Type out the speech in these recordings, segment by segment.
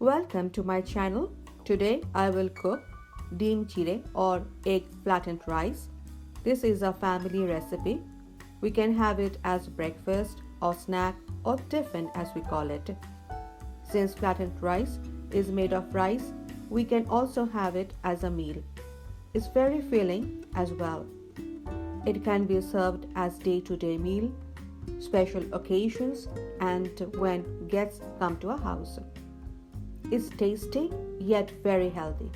Welcome to my channel. Today I will cook Dim Chirey or Egg Flattened Rice. This is a family recipe. We can have it as breakfast or snack or tiffin as we call it. Since flattened rice is made of rice, we can also have it as a meal. It's very filling as well. It can be served as day-to-day meal, special occasions, and when guests come to a house. It's tasty yet very healthy.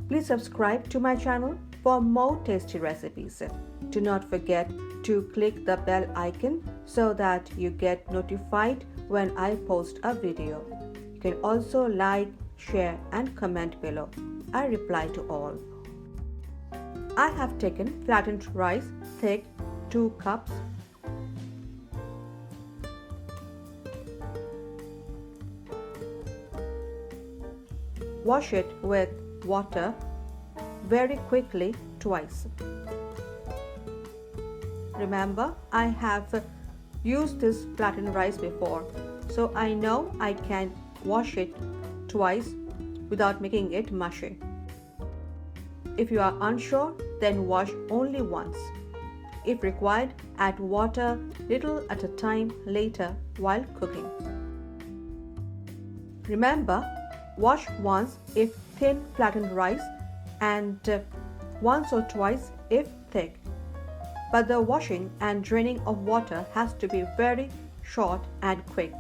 Please subscribe to my channel for more tasty recipes. Do not forget to click the bell icon so that you get notified when I post a video. You can also like, share and comment below. I reply to all. I have taken flattened rice, thick, 2 cups. Wash it with water very quickly twice. Remember, I have used this flattened rice before, so I know I can wash it twice without making it mushy. If you are unsure, then wash only once. If required, add water little at a time later while cooking. Remember, wash once if thin flattened rice and once or twice if thick. But the washing and draining of water has to be very short and quick.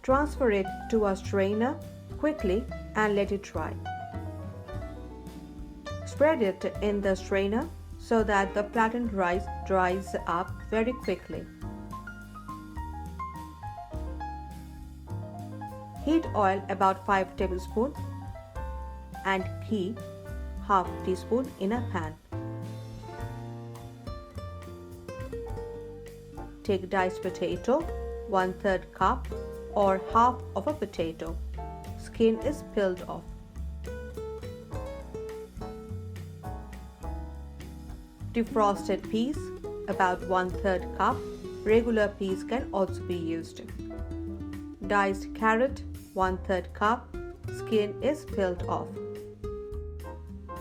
Transfer it to a strainer quickly and let it dry. Spread it in the strainer so that the flattened rice dries up very quickly. Heat oil about 5 tablespoons and ghee half teaspoon in a pan. Take diced potato 1/3 cup or half of a potato. Skin is peeled off. Defrosted peas about 1/3 cup. Regular peas can also be used. Diced carrot 1/3 cup. Skin is peeled off.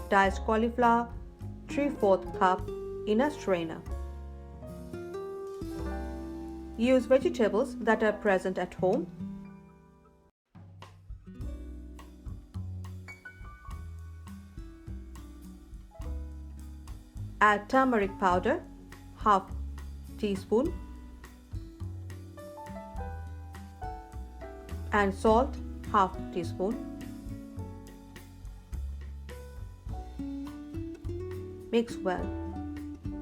Diced cauliflower 3/4 cup in a strainer. Use vegetables that are present at home. Add turmeric powder half teaspoon and salt half teaspoon. Mix well.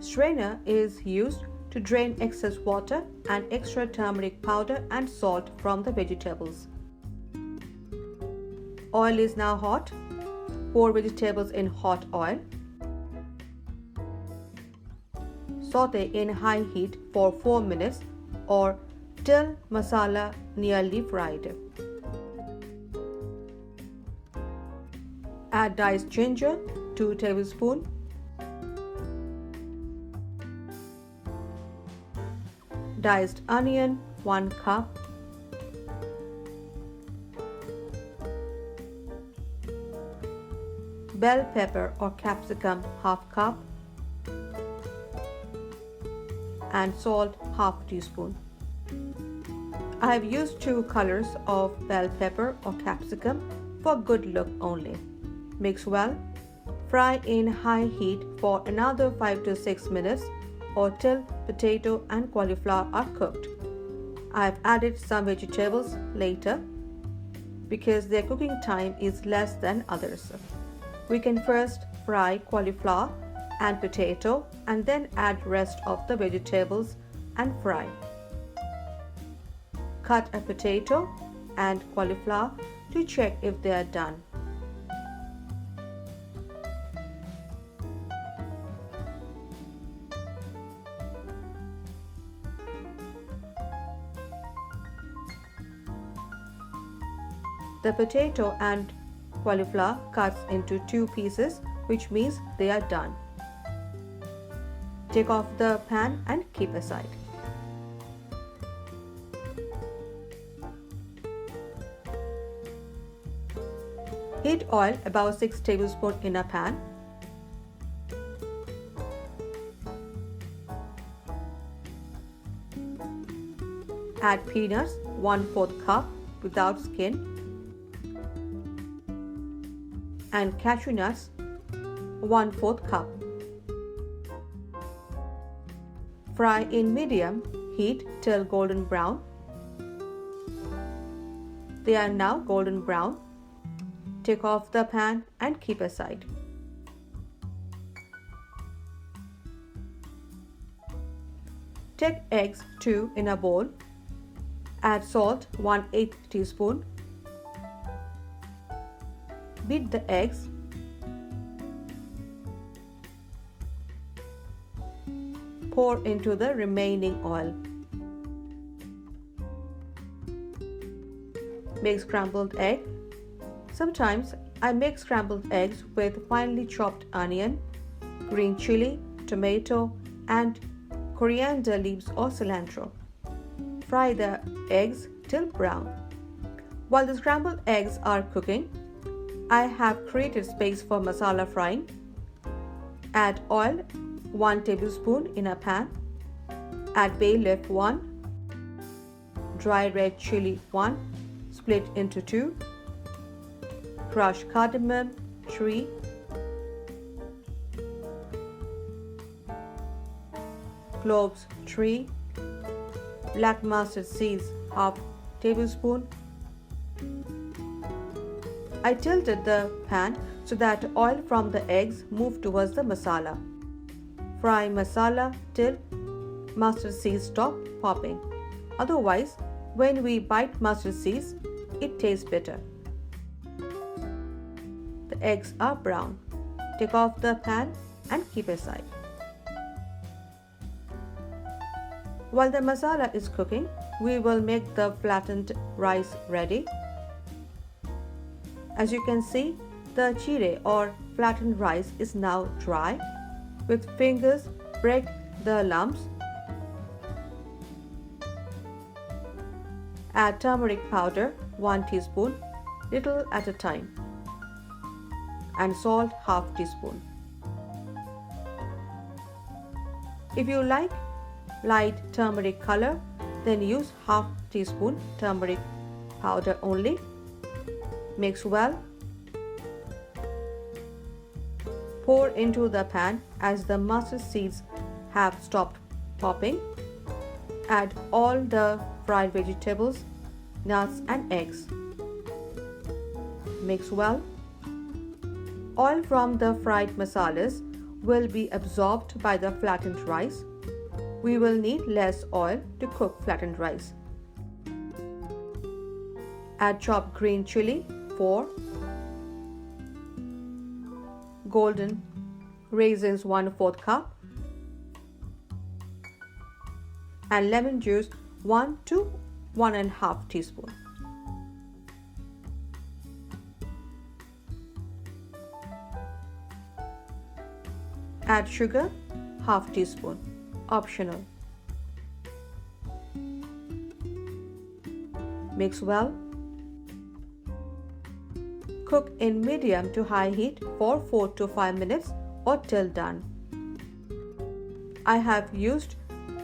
Strainer is used to drain excess water and extra turmeric powder and salt from the vegetables. Oil is now hot. Pour vegetables in hot oil. Saute in high heat for 4 minutes or till masala nearly fried. Add diced ginger 2 tablespoons. Diced onion 1 cup. Bell pepper or capsicum half cup. And salt half teaspoon. I have used 2 colors of bell pepper or capsicum for good look only. Mix well. Fry in high heat for another 5 to 6 minutes or till potato and cauliflower are cooked. I have added some vegetables later because their cooking time is less than others. We can first fry cauliflower and potato and then add rest of the vegetables and fry. Cut a potato and cauliflower to check if they are done. The potato and cauliflower cuts into 2 pieces, which means they are done. Take off the pan and keep aside. Heat oil about 6 tablespoons in a pan. Add peanuts 1/4 cup without skin and cashew nuts 1/4 cup. Fry in medium heat till golden brown. They are now golden brown. Take off the pan and keep aside. Take eggs 2 in a bowl. Add salt 1/8 teaspoon. Beat the eggs. Pour into the remaining oil. Make scrambled egg. Sometimes I make scrambled eggs with finely chopped onion, green chili, tomato, and coriander leaves or cilantro. Fry the eggs till brown. While the scrambled eggs are cooking, I have created space for masala frying. Add oil 1 tablespoon in a pan. Add bay leaf 1, dry red chili 1, split into 2, crushed cardamom 3, cloves 3, black mustard seeds half tablespoon. I tilted the pan so that oil from the eggs move towards the masala. Fry masala till mustard seeds stop popping. Otherwise, when we bite mustard seeds, it tastes bitter. The eggs are brown. Take off the pan and keep aside. While the masala is cooking, we will make the flattened rice ready. As you can see, the chirey or flattened rice is now dry. With fingers, break the lumps. Add turmeric powder 1 teaspoon, little at a time, and salt half teaspoon. If you like light turmeric color, then use half teaspoon turmeric powder only. Mix well. Pour into the pan as the mustard seeds have stopped popping. Add all the fried vegetables, nuts and eggs. Mix well. Oil from the fried masalas will be absorbed by the flattened rice. We will need less oil to cook flattened rice. Add chopped green chili 4, golden raisins 1/4 cup, and lemon juice 1 to 1.5 teaspoon. Add sugar half teaspoon, optional. Mix well. Cook in medium to high heat for 4 to 5 minutes or till done. I have used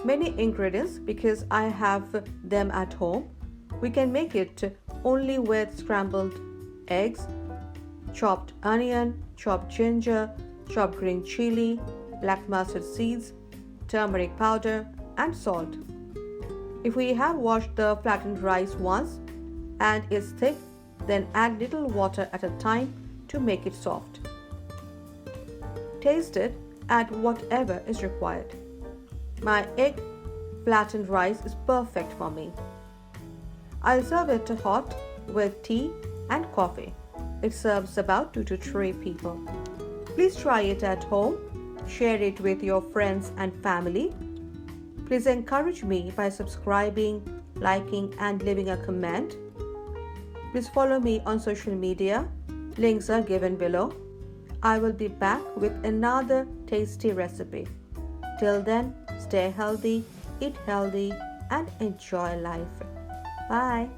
many ingredients because I have them at home. We can make it only with scrambled eggs, chopped onion, chopped ginger, chopped green chili, black mustard seeds, turmeric powder, and salt. If we have washed the flattened rice once and it's thick, then add little water at a time to make it soft. Taste it, add whatever is required. My egg flattened rice is perfect for me. I'll serve it hot with tea and coffee. It serves about 2 to 3 people. Please try it at home. Share it with your friends and family. Please encourage me by subscribing, liking, and leaving a comment. Please follow me on social media. Links are given below. I will be back with another tasty recipe. Till then, stay healthy, eat healthy, and enjoy life. Bye.